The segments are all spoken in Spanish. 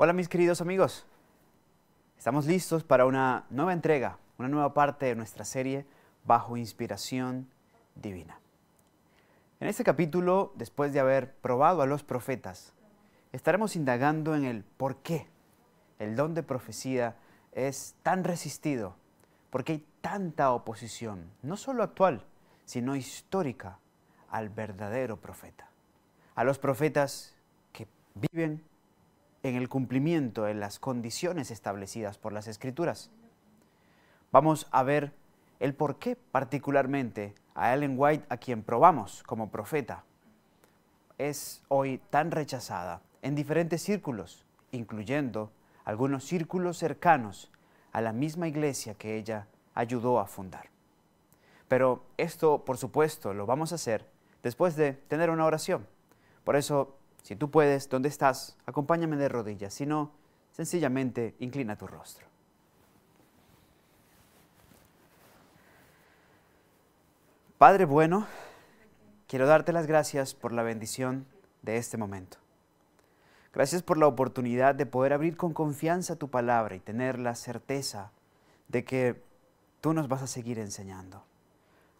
Hola mis queridos amigos, estamos listos para una nueva entrega, una nueva parte de nuestra serie Bajo Inspiración Divina. En este capítulo, después de haber probado a los profetas, estaremos indagando en el por qué el don de profecía es tan resistido, por qué hay tanta oposición, no solo actual, sino histórica, al verdadero profeta, a los profetas que viven en el cumplimiento de las condiciones establecidas por las Escrituras. Vamos a ver el por qué particularmente a Ellen White, a quien probamos como profeta, es hoy tan rechazada en diferentes círculos, incluyendo algunos círculos cercanos a la misma iglesia que ella ayudó a fundar. Pero esto, por supuesto, lo vamos a hacer después de tener una oración. Por eso, si tú puedes, ¿dónde estás? Acompáñame de rodillas. Si no, sencillamente inclina tu rostro. Padre bueno, quiero darte las gracias por la bendición de este momento. Gracias por la oportunidad de poder abrir con confianza tu palabra y tener la certeza de que tú nos vas a seguir enseñando.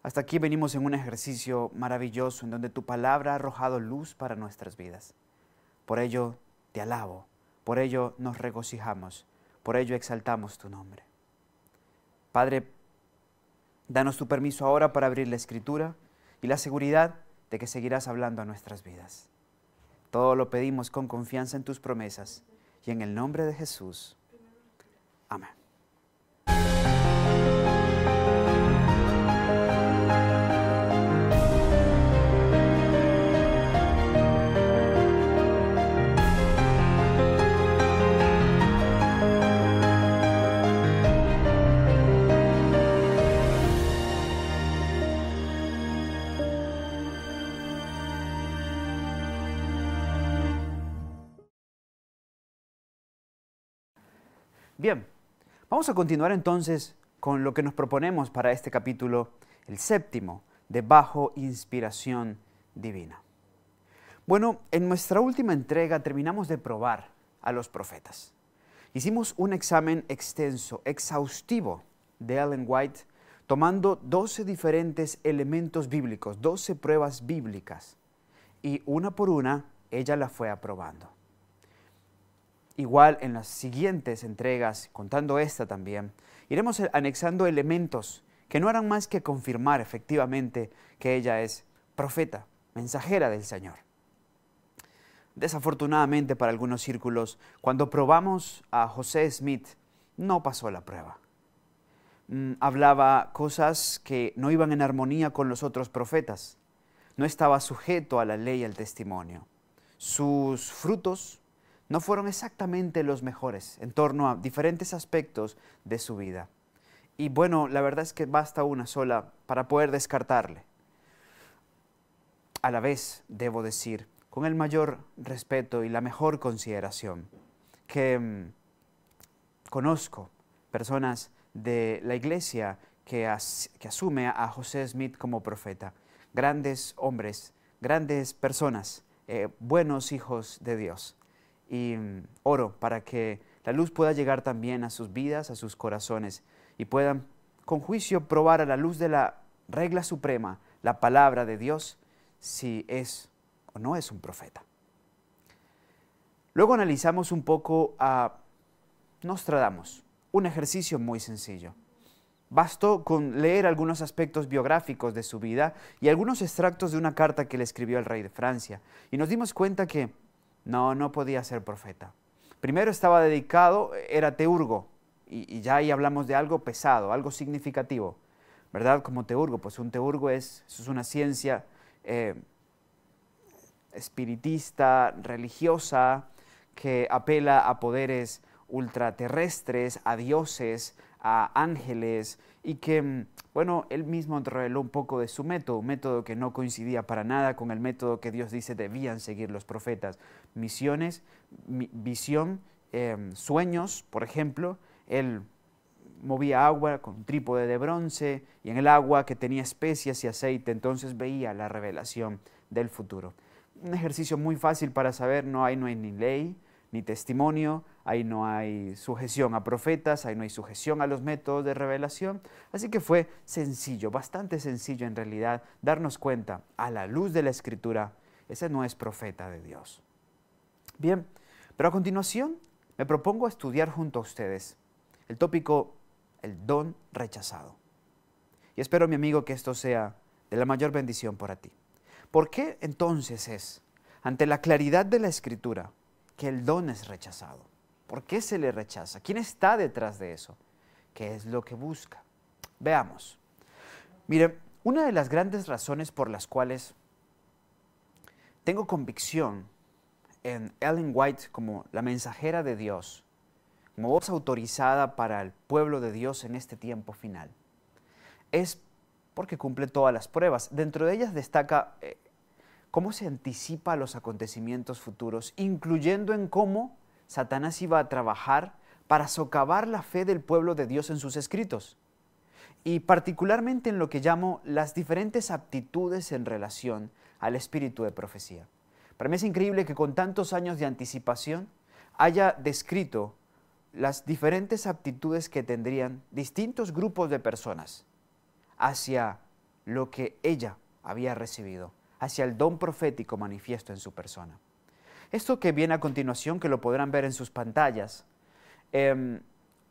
Hasta aquí venimos en un ejercicio maravilloso en donde tu palabra ha arrojado luz para nuestras vidas. Por ello te alabo, por ello nos regocijamos, por ello exaltamos tu nombre. Padre, danos tu permiso ahora para abrir la Escritura y la seguridad de que seguirás hablando a nuestras vidas. Todo lo pedimos con confianza en tus promesas y en el nombre de Jesús. Amén. Bien, vamos a continuar entonces con lo que nos proponemos para este capítulo, el séptimo, de Bajo Inspiración Divina. Bueno, en nuestra última entrega terminamos de probar a los profetas. Hicimos un examen extenso, exhaustivo de Ellen White, tomando 12 diferentes elementos bíblicos, 12 pruebas bíblicas, y una por una ella la fue aprobando. Igual en las siguientes entregas, contando esta también, iremos anexando elementos que no harán más que confirmar efectivamente que ella es profeta, mensajera del Señor. Desafortunadamente para algunos círculos, cuando probamos a José Smith, no pasó la prueba. Hablaba cosas que no iban en armonía con los otros profetas. No estaba sujeto a la ley y al testimonio. Sus frutos no fueron exactamente los mejores en torno a diferentes aspectos de su vida. Y bueno, la verdad es que basta una sola para poder descartarle. A la vez, debo decir, con el mayor respeto y la mejor consideración, que conozco personas de la iglesia que asume a José Smith como profeta. Grandes hombres, grandes personas, buenos hijos de Dios. Y oro para que la luz pueda llegar también a sus vidas, a sus corazones, y puedan con juicio probar a la luz de la regla suprema, la palabra de Dios, si es o no es un profeta. Luego analizamos un poco a Nostradamus, un ejercicio muy sencillo. Bastó con leer algunos aspectos biográficos de su vida y algunos extractos de una carta que le escribió al rey de Francia, y nos dimos cuenta que no podía ser profeta. Primero estaba dedicado, era teurgo, y ya ahí hablamos de algo pesado, algo significativo, ¿verdad? Como teurgo, pues un teurgo es una ciencia espiritista, religiosa, que apela a poderes ultraterrestres, a dioses, a ángeles, y que, bueno, él mismo reveló un poco de su método, un método que no coincidía para nada con el método que Dios dice debían seguir los profetas. Misiones, visión, sueños, por ejemplo. Él movía agua con un trípode de bronce y en el agua que tenía especias y aceite, entonces veía la revelación del futuro. Un ejercicio muy fácil para saber, no hay ni ley, ni testimonio, ahí no hay sujeción a profetas, ahí no hay sujeción a los métodos de revelación. Así que fue sencillo, bastante sencillo en realidad, darnos cuenta a la luz de la Escritura, ese no es profeta de Dios. Bien, pero a continuación me propongo estudiar junto a ustedes el tópico, el don rechazado. Y espero, mi amigo, que esto sea de la mayor bendición para ti. ¿Por qué entonces es, ante la claridad de la Escritura, que el don es rechazado? ¿Por qué se le rechaza? ¿Quién está detrás de eso? ¿Qué es lo que busca? Veamos. Mire, una de las grandes razones por las cuales tengo convicción en Ellen White como la mensajera de Dios, como voz autorizada para el pueblo de Dios en este tiempo final, es porque cumple todas las pruebas. Dentro de ellas destaca cómo se anticipa a los acontecimientos futuros, incluyendo en cómo Satanás iba a trabajar para socavar la fe del pueblo de Dios en sus escritos, y particularmente en lo que llamo las diferentes aptitudes en relación al espíritu de profecía. Para mí es increíble que con tantos años de anticipación haya descrito las diferentes aptitudes que tendrían distintos grupos de personas hacia lo que ella había recibido, hacia el don profético manifiesto en su persona. Esto que viene a continuación, que lo podrán ver en sus pantallas,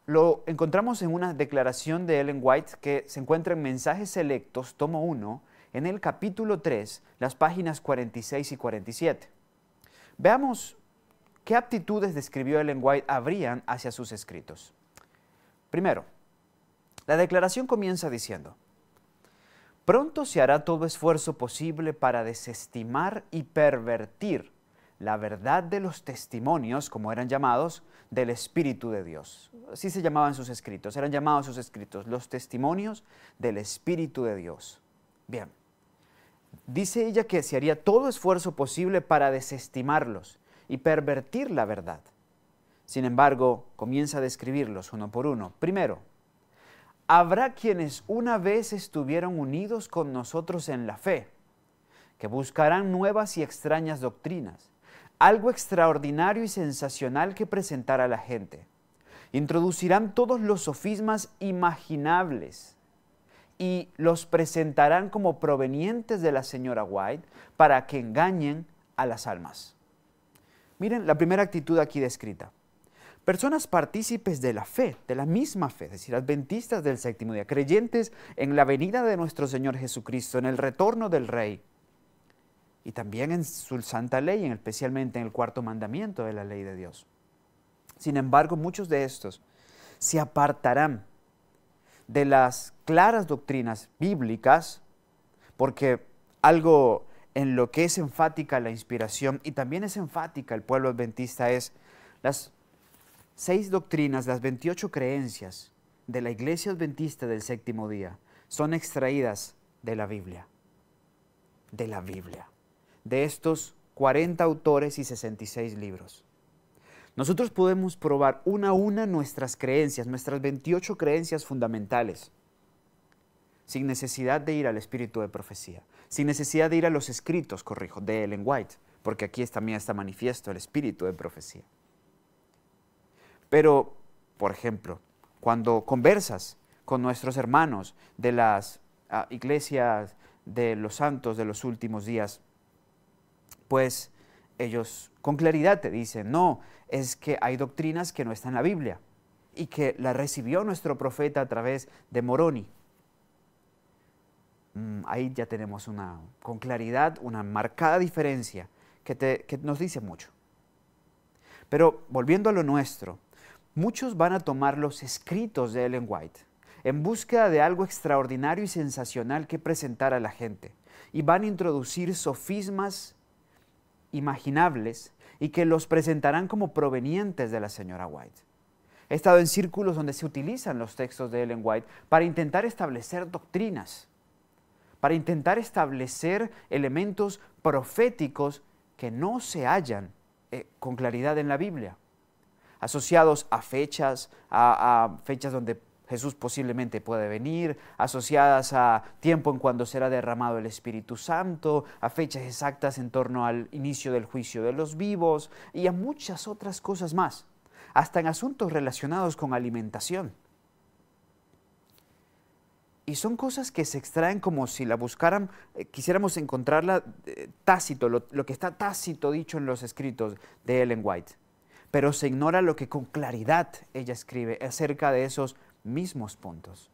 lo encontramos en una declaración de Ellen White que se encuentra en Mensajes Selectos, tomo 1, en el capítulo 3, las páginas 46 y 47. Veamos qué aptitudes describió Ellen White habrían hacia sus escritos. Primero, la declaración comienza diciendo: pronto se hará todo esfuerzo posible para desestimar y pervertir la verdad de los testimonios, como eran llamados, del Espíritu de Dios. Así se llamaban sus escritos, eran llamados sus escritos, los testimonios del Espíritu de Dios. Bien, dice ella que se haría todo esfuerzo posible para desestimarlos y pervertir la verdad. Sin embargo, comienza a describirlos uno por uno. Primero, habrá quienes una vez estuvieron unidos con nosotros en la fe, que buscarán nuevas y extrañas doctrinas, algo extraordinario y sensacional que presentar a la gente. Introducirán todos los sofismas imaginables y los presentarán como provenientes de la señora White para que engañen a las almas. Miren la primera actitud aquí descrita. Personas partícipes de la fe, de la misma fe, es decir, adventistas del séptimo día, creyentes en la venida de nuestro Señor Jesucristo, en el retorno del Rey, y también en su santa ley, especialmente en el cuarto mandamiento de la ley de Dios. Sin embargo, muchos de estos se apartarán de las claras doctrinas bíblicas, porque algo en lo que es enfática la inspiración y también es enfática el pueblo adventista es las 6 doctrinas, las 28 creencias de la iglesia adventista del séptimo día son extraídas de la Biblia. De la Biblia. De estos 40 autores y 66 libros. Nosotros podemos probar una a una nuestras creencias, nuestras 28 creencias fundamentales, sin necesidad de ir al espíritu de profecía, sin necesidad de ir a los escritos, de Ellen White, porque aquí también está manifiesto el espíritu de profecía. Pero, por ejemplo, cuando conversas con nuestros hermanos de las iglesias de los santos de los últimos días, pues ellos con claridad te dicen, no, es que hay doctrinas que no están en la Biblia y que la recibió nuestro profeta a través de Moroni. Ahí ya tenemos con claridad una marcada diferencia que nos dice mucho. Pero volviendo a lo nuestro, muchos van a tomar los escritos de Ellen White en búsqueda de algo extraordinario y sensacional que presentar a la gente y van a introducir sofismas imaginables y que los presentarán como provenientes de la señora White. He estado en círculos donde se utilizan los textos de Ellen White para intentar establecer doctrinas, para intentar establecer elementos proféticos que no se hallan con claridad en la Biblia, asociados a fechas donde Jesús posiblemente puede venir, asociadas a tiempo en cuando será derramado el Espíritu Santo, a fechas exactas en torno al inicio del juicio de los vivos y a muchas otras cosas más, hasta en asuntos relacionados con alimentación. Y son cosas que se extraen como si la buscaran, quisiéramos encontrarla tácito, lo que está tácito dicho en los escritos de Ellen White. Pero se ignora lo que con claridad ella escribe acerca de esos mismos puntos.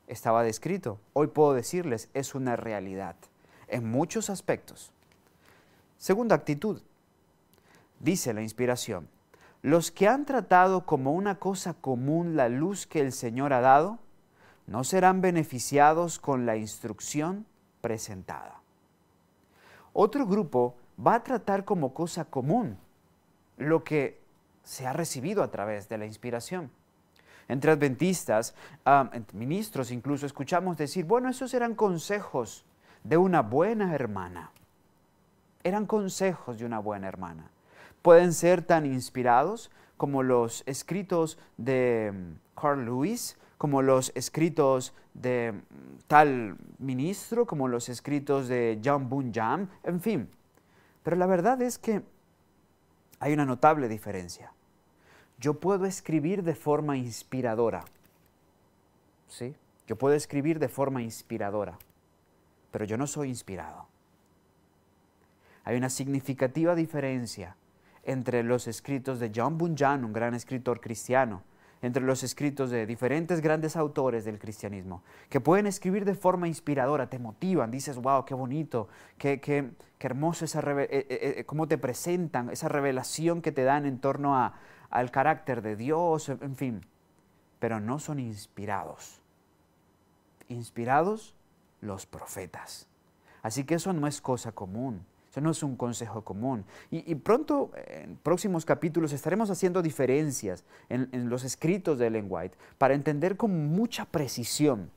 Estaba descrito, hoy puedo decirles, es una realidad en muchos aspectos. Segunda actitud, dice la inspiración, los que han tratado como una cosa común la luz que el Señor ha dado, no serán beneficiados con la instrucción presentada. Otro grupo va a tratar como cosa común lo que se ha recibido a través de la inspiración. Entre adventistas, entre ministros incluso, escuchamos decir, bueno, esos eran consejos de una buena hermana. Eran consejos de una buena hermana. Pueden ser tan inspirados como los escritos de Carl Lewis, como los escritos de tal ministro, como los escritos de John Bunyan, en fin. Pero la verdad es que hay una notable diferencia. Yo puedo escribir de forma inspiradora, ¿sí? Yo puedo escribir de forma inspiradora, pero yo no soy inspirado. Hay una significativa diferencia entre los escritos de John Bunyan, un gran escritor cristiano, entre los escritos de diferentes grandes autores del cristianismo, que pueden escribir de forma inspiradora, te motivan, dices, wow, qué bonito, qué hermoso cómo te presentan, esa revelación que te dan en torno al carácter de Dios, en fin, pero no son inspirados. Inspirados los profetas. Así que eso no es cosa común. Eso no es un consejo común. Y pronto, en próximos capítulos, estaremos haciendo diferencias en los escritos de Ellen White para entender con mucha precisión.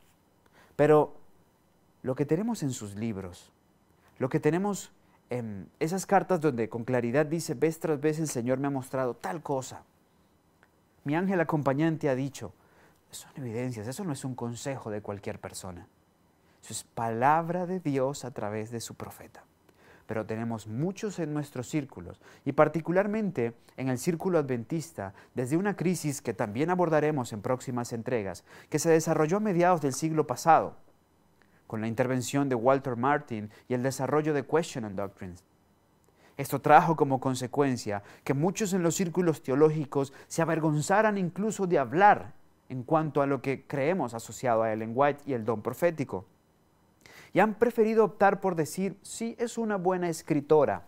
Pero lo que tenemos en sus libros, lo que tenemos en esas cartas donde con claridad dice, vez tras vez el Señor me ha mostrado tal cosa. Mi ángel acompañante ha dicho, son evidencias, eso no es un consejo de cualquier persona. Eso es palabra de Dios a través de su profeta. Pero tenemos muchos en nuestros círculos, y particularmente en el círculo adventista, desde una crisis que también abordaremos en próximas entregas, que se desarrolló a mediados del siglo pasado, con la intervención de Walter Martin y el desarrollo de Question and Doctrines. Esto trajo como consecuencia que muchos en los círculos teológicos se avergonzaran incluso de hablar en cuanto a lo que creemos asociado a Ellen White y el don profético. Y han preferido optar por decir, sí, es una buena escritora,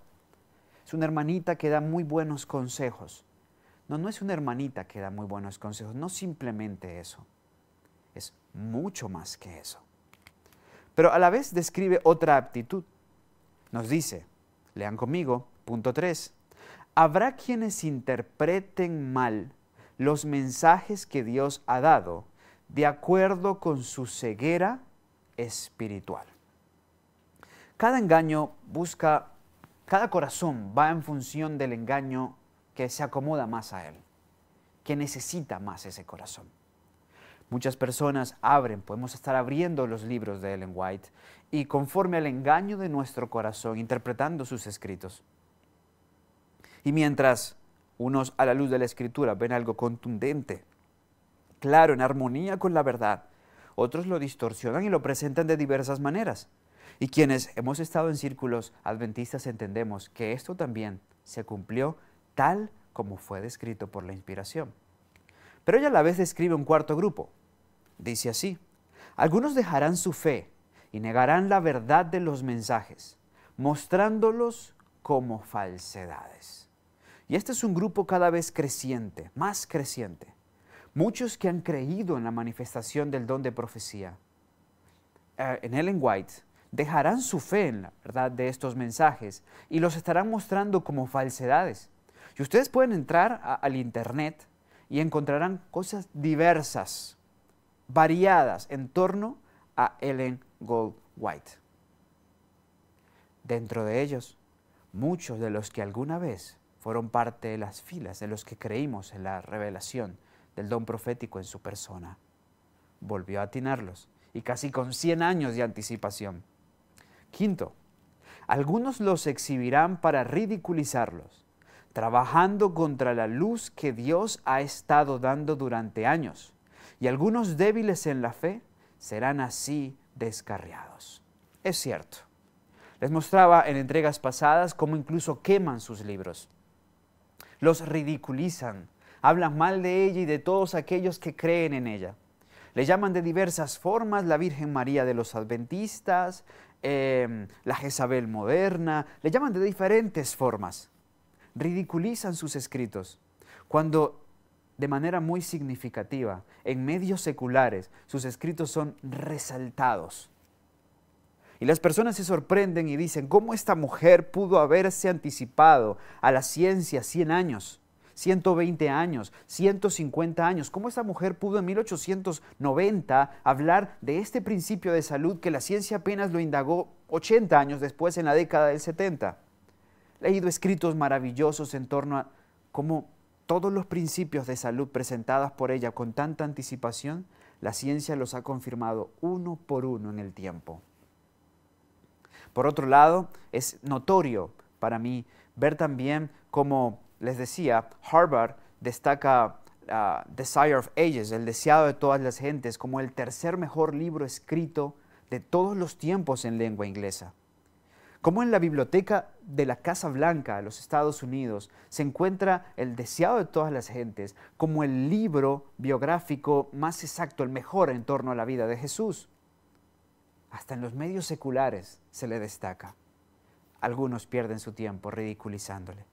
es una hermanita que da muy buenos consejos. No, no es una hermanita que da muy buenos consejos, no simplemente eso, es mucho más que eso. Pero a la vez describe otra aptitud. Nos dice, lean conmigo, punto 3, habrá quienes interpreten mal los mensajes que Dios ha dado de acuerdo con su ceguera espiritual. Cada engaño cada corazón va en función del engaño que se acomoda más a él, que necesita más ese corazón. Muchas personas podemos estar abriendo los libros de Ellen White y conforme al engaño de nuestro corazón, interpretando sus escritos. Y mientras unos a la luz de la Escritura ven algo contundente, claro, en armonía con la verdad, otros lo distorsionan y lo presentan de diversas maneras. Y quienes hemos estado en círculos adventistas entendemos que esto también se cumplió tal como fue descrito por la inspiración. Pero ella a la vez describe un cuarto grupo. Dice así, algunos dejarán su fe y negarán la verdad de los mensajes, mostrándolos como falsedades. Y este es un grupo cada vez creciente, más creciente. Muchos que han creído en la manifestación del don de profecía, en Ellen White, dejarán su fe en la verdad de estos mensajes y los estarán mostrando como falsedades. Y ustedes pueden entrar al internet y encontrarán cosas diversas, variadas en torno a Ellen Gold White. Dentro de ellos, muchos de los que alguna vez fueron parte de las filas de los que creímos en la revelación del don profético en su persona, volvió a atinarlos, y casi con 100 años de anticipación. Quinto, algunos los exhibirán para ridiculizarlos, trabajando contra la luz que Dios ha estado dando durante años, y algunos débiles en la fe serán así descarriados. Es cierto. Les mostraba en entregas pasadas cómo incluso queman sus libros. Los ridiculizan, hablan mal de ella y de todos aquellos que creen en ella. Le llaman de diversas formas la Virgen María de los Adventistas, la Jezabel moderna, le llaman de diferentes formas. Ridiculizan sus escritos, cuando de manera muy significativa, en medios seculares, sus escritos son resaltados. Y las personas se sorprenden y dicen, ¿cómo esta mujer pudo haberse anticipado a la ciencia 100 años, 120 años, 150 años? ¿Cómo esta mujer pudo en 1890 hablar de este principio de salud que la ciencia apenas lo indagó 80 años después, en la década del 70? He leído escritos maravillosos en torno a cómo todos los principios de salud presentados por ella con tanta anticipación, la ciencia los ha confirmado uno por uno en el tiempo. Por otro lado, es notorio para mí ver también cómo, les decía, Harvard destaca Desire of Ages, el deseado de todas las gentes, como el tercer mejor libro escrito de todos los tiempos en lengua inglesa. Como en la biblioteca de la Casa Blanca de los Estados Unidos se encuentra el deseado de todas las gentes como el libro biográfico más exacto, el mejor en torno a la vida de Jesús. Hasta en los medios seculares se le destaca. Algunos pierden su tiempo ridiculizándole.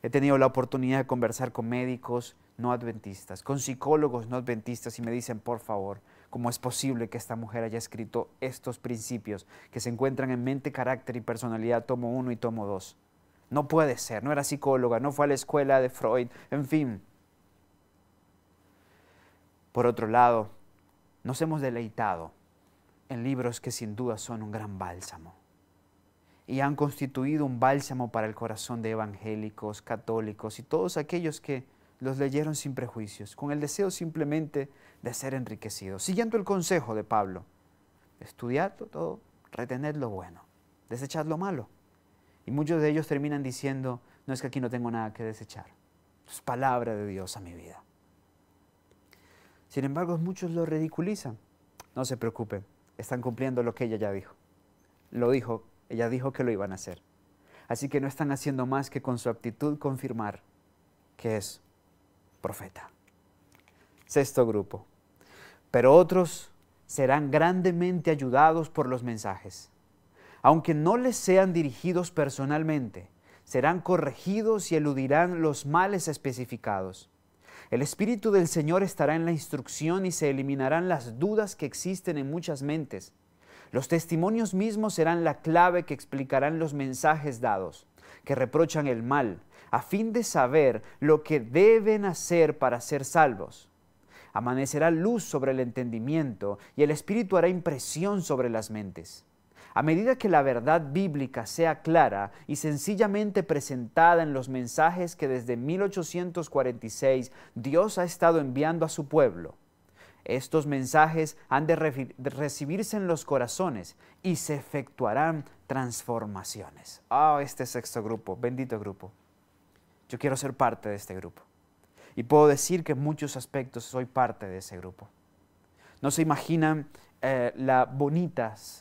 He tenido la oportunidad de conversar con médicos no adventistas, con psicólogos no adventistas y me dicen, por favor, ¿cómo es posible que esta mujer haya escrito estos principios que se encuentran en Mente, Carácter y Personalidad, tomo 1 y tomo 2? No puede ser, no era psicóloga, no fue a la escuela de Freud, en fin. Por otro lado, nos hemos deleitado en libros que sin duda son un gran bálsamo y han constituido un bálsamo para el corazón de evangélicos, católicos y todos aquellos que los leyeron sin prejuicios, con el deseo simplemente de ser enriquecidos, siguiendo el consejo de Pablo: estudiadlo todo, retened lo bueno, desechad lo malo. Y muchos de ellos terminan diciendo, no, es que aquí no tengo nada que desechar, es palabra de Dios a mi vida. Sin embargo, muchos lo ridiculizan. No se preocupen, están cumpliendo lo que ella ya dijo. Ella dijo que lo iban a hacer. Así que no están haciendo más que con su actitud confirmar que es profeta. Sexto grupo. Pero otros serán grandemente ayudados por los mensajes. Aunque no les sean dirigidos personalmente, serán corregidos y eludirán los males especificados. El Espíritu del Señor estará en la instrucción y se eliminarán las dudas que existen en muchas mentes. Los testimonios mismos serán la clave que explicarán los mensajes dados, que reprochan el mal, a fin de saber lo que deben hacer para ser salvos. Amanecerá luz sobre el entendimiento y el Espíritu hará impresión sobre las mentes. A medida que la verdad bíblica sea clara y sencillamente presentada en los mensajes que desde 1846 Dios ha estado enviando a su pueblo, estos mensajes han de recibirse en los corazones y se efectuarán transformaciones. Este sexto grupo, bendito grupo. Yo quiero ser parte de este grupo. Y puedo decir que en muchos aspectos soy parte de ese grupo. No se imaginan la bonita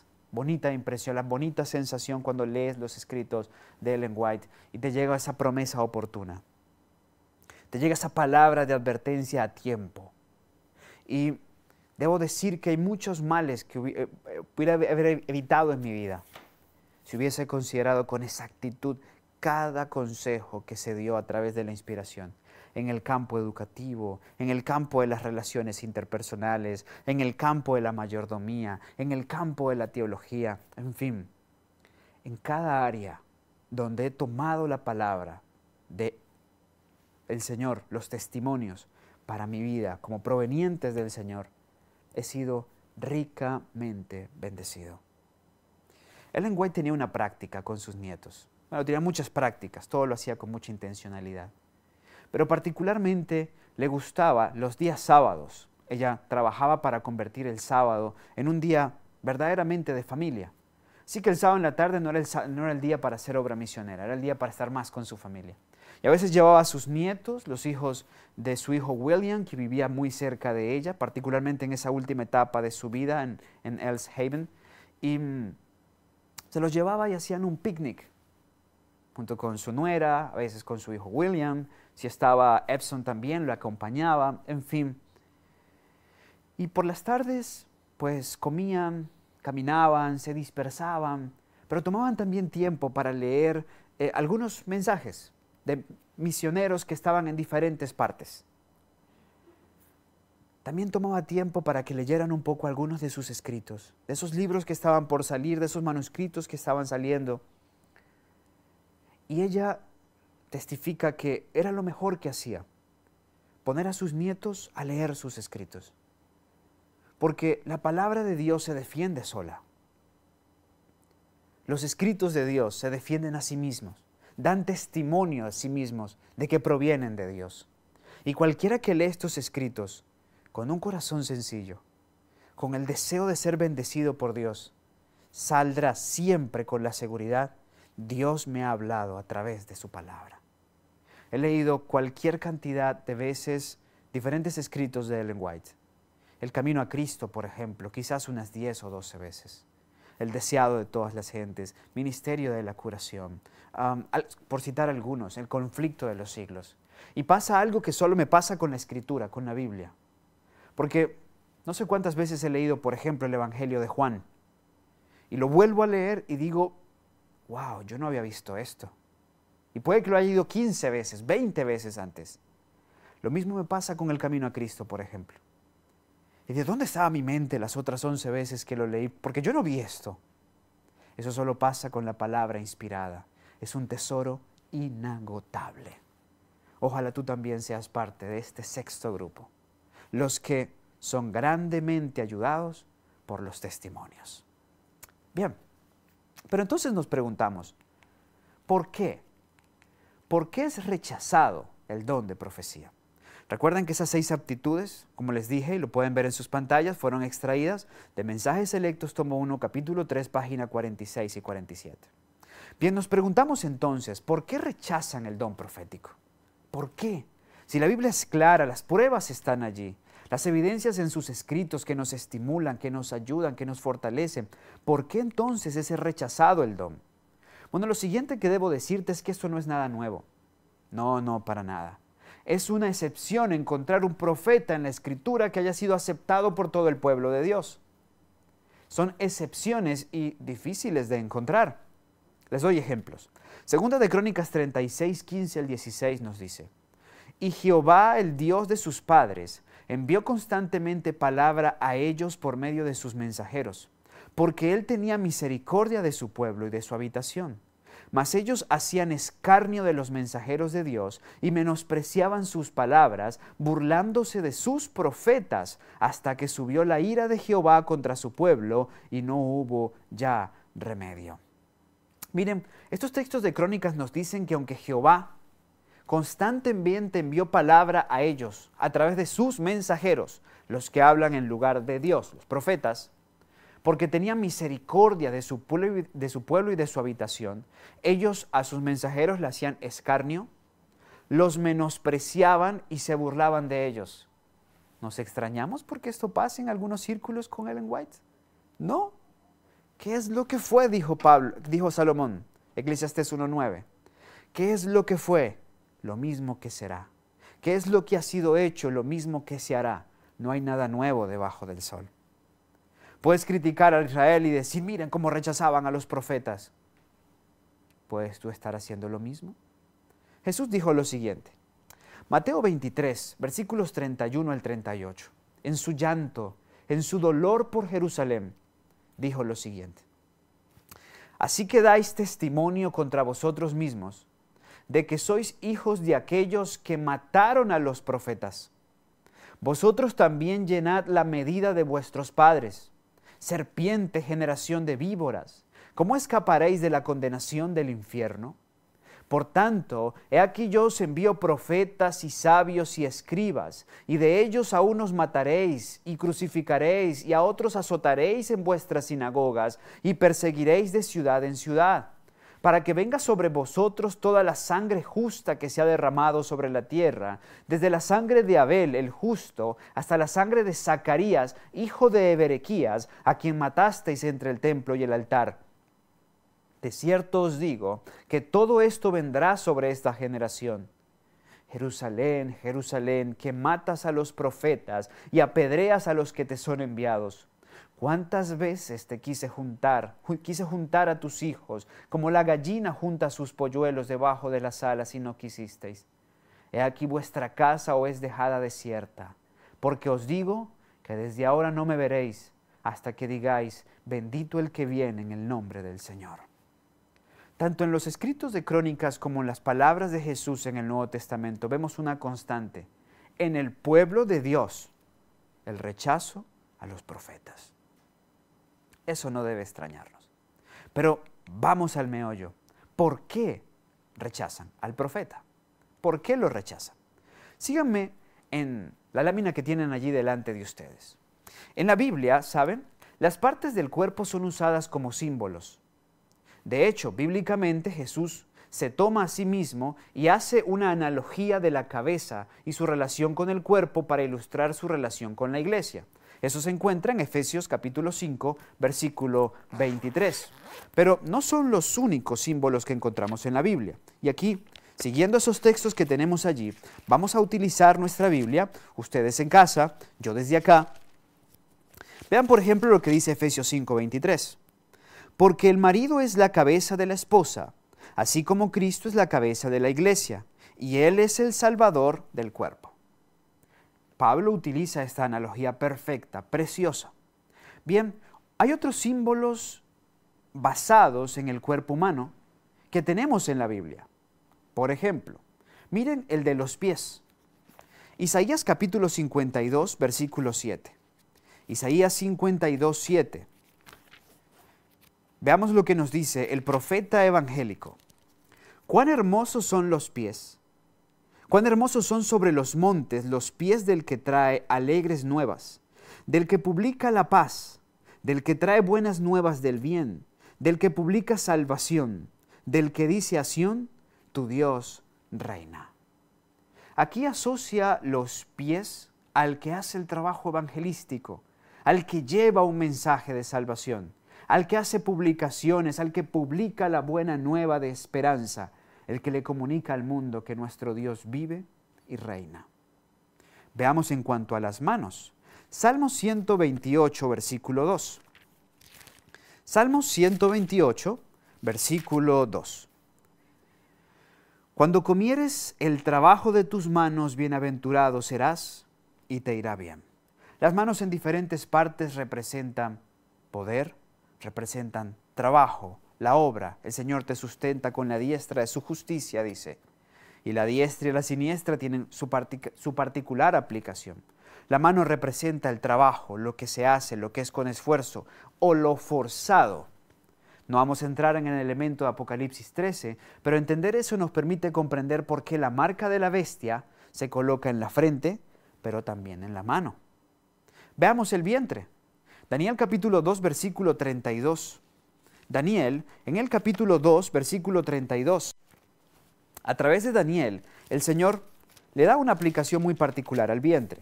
impresión, la bonita sensación cuando lees los escritos de Ellen White y te llega esa promesa oportuna. Te llega esa palabra de advertencia a tiempo. Y debo decir que hay muchos males que pudiera haber evitado en mi vida si hubiese considerado con exactitud cada consejo que se dio a través de la inspiración, en el campo educativo, en el campo de las relaciones interpersonales, en el campo de la mayordomía, en el campo de la teología, en fin, en cada área donde he tomado la palabra de el Señor, los testimonios para mi vida como provenientes del Señor, he sido ricamente bendecido. Ellen White tenía una práctica con sus nietos. Bueno, tenía muchas prácticas, todo lo hacía con mucha intencionalidad. Pero particularmente le gustaba los días sábados ella trabajaba para convertir el sábado en un día verdaderamente de familia. Así que el sábado en la tarde no era el día para hacer obra misionera, era el día para estar más con su familia. Y a veces llevaba a sus nietos, los hijos de su hijo William, que vivía muy cerca de ella, particularmente en esa última etapa de su vida en Ellis Haven, y se los llevaba y hacían un picnic junto con su nuera, a veces con su hijo William. Si estaba Epson también lo acompañaba, en fin. Y por las tardes, pues comían, caminaban, se dispersaban, pero tomaban también tiempo para leer algunos mensajes de misioneros que estaban en diferentes partes. También tomaba tiempo para que leyeran un poco algunos de sus escritos, de esos libros que estaban por salir, de esos manuscritos que estaban saliendo. Y ella testifica que era lo mejor que hacía, poner a sus nietos a leer sus escritos. Porque la palabra de Dios se defiende sola. Los escritos de Dios se defienden a sí mismos, dan testimonio a sí mismos de que provienen de Dios. Y cualquiera que lee estos escritos con un corazón sencillo, con el deseo de ser bendecido por Dios, saldrá siempre con la seguridad: Dios me ha hablado a través de su palabra. He leído cualquier cantidad de veces diferentes escritos de Ellen White. El Camino a Cristo, por ejemplo, quizás unas 10 o 12 veces. El deseado de todas las gentes, Ministerio de la Curación, por citar algunos, El conflicto de los siglos. Y pasa algo que solo me pasa con la Escritura, con la Biblia. Porque no sé cuántas veces he leído, por ejemplo, el Evangelio de Juan. Y lo vuelvo a leer y digo: wow, yo no había visto esto. Y puede que lo haya leído 15 veces, 20 veces antes. Lo mismo me pasa con el Camino a Cristo, por ejemplo. ¿Y de dónde estaba mi mente las otras 11 veces que lo leí? Porque yo no vi esto. Eso solo pasa con la palabra inspirada. Es un tesoro inagotable. Ojalá tú también seas parte de este sexto grupo. Los que son grandemente ayudados por los testimonios. Bien, pero entonces nos preguntamos, ¿por qué? ¿Por qué es rechazado el don de profecía? Recuerden que esas 6 aptitudes, como les dije y lo pueden ver en sus pantallas, fueron extraídas de Mensajes Selectos, tomo 1, capítulo 3, página 46 y 47. Bien, nos preguntamos entonces, ¿por qué rechazan el don profético? ¿Por qué? Si la Biblia es clara, las pruebas están allí, las evidencias en sus escritos que nos estimulan, que nos ayudan, que nos fortalecen, ¿por qué entonces es rechazado el don? Bueno, lo siguiente que debo decirte es que esto no es nada nuevo. No, para nada. Es una excepción encontrar un profeta en la Escritura que haya sido aceptado por todo el pueblo de Dios. Son excepciones y difíciles de encontrar. Les doy ejemplos. Segunda de Crónicas 36, 15 al 16 nos dice: Y Jehová, el Dios de sus padres, envió constantemente palabra a ellos por medio de sus mensajeros, porque él tenía misericordia de su pueblo y de su habitación. Mas ellos hacían escarnio de los mensajeros de Dios y menospreciaban sus palabras, burlándose de sus profetas, hasta que subió la ira de Jehová contra su pueblo y no hubo ya remedio. Miren, estos textos de Crónicas nos dicen que aunque Jehová constantemente envió palabra a ellos a través de sus mensajeros, los que hablan en lugar de Dios, los profetas, porque tenían misericordia de su pueblo y de su habitación, ellos a sus mensajeros le hacían escarnio, los menospreciaban y se burlaban de ellos. ¿Nos extrañamos porque esto pasa en algunos círculos con Ellen White? No. ¿Qué es lo que fue? Dijo Salomón, Eclesiastés 1:9. ¿Qué es lo que fue? Lo mismo que será. ¿Qué es lo que ha sido hecho? Lo mismo que se hará. No hay nada nuevo debajo del sol. Puedes criticar a Israel y decir, miren cómo rechazaban a los profetas. ¿Puedes tú estar haciendo lo mismo? Jesús dijo lo siguiente. Mateo 23, versículos 31 al 38. En su llanto, en su dolor por Jerusalén, dijo lo siguiente. Así que dais testimonio contra vosotros mismos de que sois hijos de aquellos que mataron a los profetas. Vosotros también llenad la medida de vuestros padres. Serpiente, generación de víboras, ¿cómo escaparéis de la condenación del infierno? Por tanto, he aquí yo os envío profetas y sabios y escribas, y de ellos a unos mataréis y crucificaréis, y a otros azotaréis en vuestras sinagogas, y perseguiréis de ciudad en ciudad, para que venga sobre vosotros toda la sangre justa que se ha derramado sobre la tierra, desde la sangre de Abel el justo, hasta la sangre de Zacarías, hijo de Berequías, a quien matasteis entre el templo y el altar. De cierto os digo que todo esto vendrá sobre esta generación. Jerusalén, Jerusalén, que matas a los profetas y apedreas a los que te son enviados. ¿Cuántas veces te quise juntar a tus hijos, como la gallina junta sus polluelos debajo de las alas y no quisisteis? He aquí vuestra casa os es dejada desierta, porque os digo que desde ahora no me veréis, hasta que digáis, bendito el que viene en el nombre del Señor. Tanto en los escritos de Crónicas como en las palabras de Jesús en el Nuevo Testamento vemos una constante. En el pueblo de Dios, el rechazo a los profetas. Eso no debe extrañarnos. Pero vamos al meollo. ¿Por qué rechazan al profeta? ¿Por qué lo rechazan? Síganme en la lámina que tienen allí delante de ustedes. En la Biblia, ¿saben? Las partes del cuerpo son usadas como símbolos. De hecho, bíblicamente Jesús se toma a sí mismo y hace una analogía de la cabeza y su relación con el cuerpo para ilustrar su relación con la iglesia. Eso se encuentra en Efesios capítulo 5, versículo 23. Pero no son los únicos símbolos que encontramos en la Biblia. Y aquí, siguiendo esos textos que tenemos allí, vamos a utilizar nuestra Biblia, ustedes en casa, yo desde acá. Vean, por ejemplo, lo que dice Efesios 5, 23. Porque el marido es la cabeza de la esposa, así como Cristo es la cabeza de la iglesia, y Él es el Salvador del cuerpo. Pablo utiliza esta analogía perfecta, preciosa. Bien, hay otros símbolos basados en el cuerpo humano que tenemos en la Biblia. Por ejemplo, miren el de los pies. Isaías capítulo 52, versículo 7. Isaías 52, 7. Veamos lo que nos dice el profeta evangélico. Cuán hermosos son los pies, cuán hermosos son sobre los montes los pies del que trae alegres nuevas, del que publica la paz, del que trae buenas nuevas del bien, del que publica salvación, del que dice a Sión, tu Dios reina. Aquí asocia los pies al que hace el trabajo evangelístico, al que lleva un mensaje de salvación, al que hace publicaciones, al que publica la buena nueva de esperanza, el que le comunica al mundo que nuestro Dios vive y reina. Veamos en cuanto a las manos. Salmo 128, versículo 2. Salmo 128, versículo 2. Cuando comieres el trabajo de tus manos, bienaventurado serás y te irá bien. Las manos en diferentes partes representan poder, representan trabajo, la obra. El Señor te sustenta con la diestra de su justicia, dice. Y la diestra y la siniestra tienen su particular aplicación. La mano representa el trabajo, lo que se hace, lo que es con esfuerzo, o lo forzado. No vamos a entrar en el elemento de Apocalipsis 13, pero entender eso nos permite comprender por qué la marca de la bestia se coloca en la frente, pero también en la mano. Veamos el vientre. Daniel capítulo 2, versículo 32. Daniel, en el capítulo 2, versículo 32. A través de Daniel, el Señor le da una aplicación muy particular al vientre.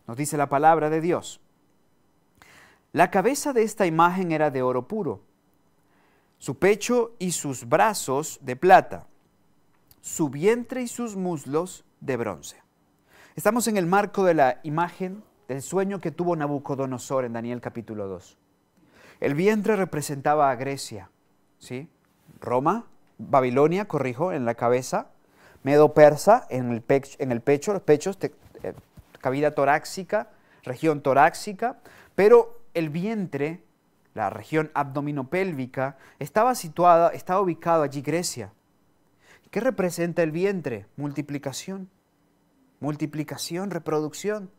Nos dice la palabra de Dios. La cabeza de esta imagen era de oro puro, su pecho y sus brazos de plata, su vientre y sus muslos de bronce. Estamos en el marco de la imagen del sueño que tuvo Nabucodonosor en Daniel capítulo 2. El vientre representaba a Grecia, ¿sí? Roma, Babilonia, corrijo, en la cabeza, Medo-Persa en el pecho, los pechos, cavidad torácica, región torácica, pero el vientre, la región abdominopélvica, estaba ubicado allí Grecia. ¿Qué representa el vientre? Multiplicación, reproducción.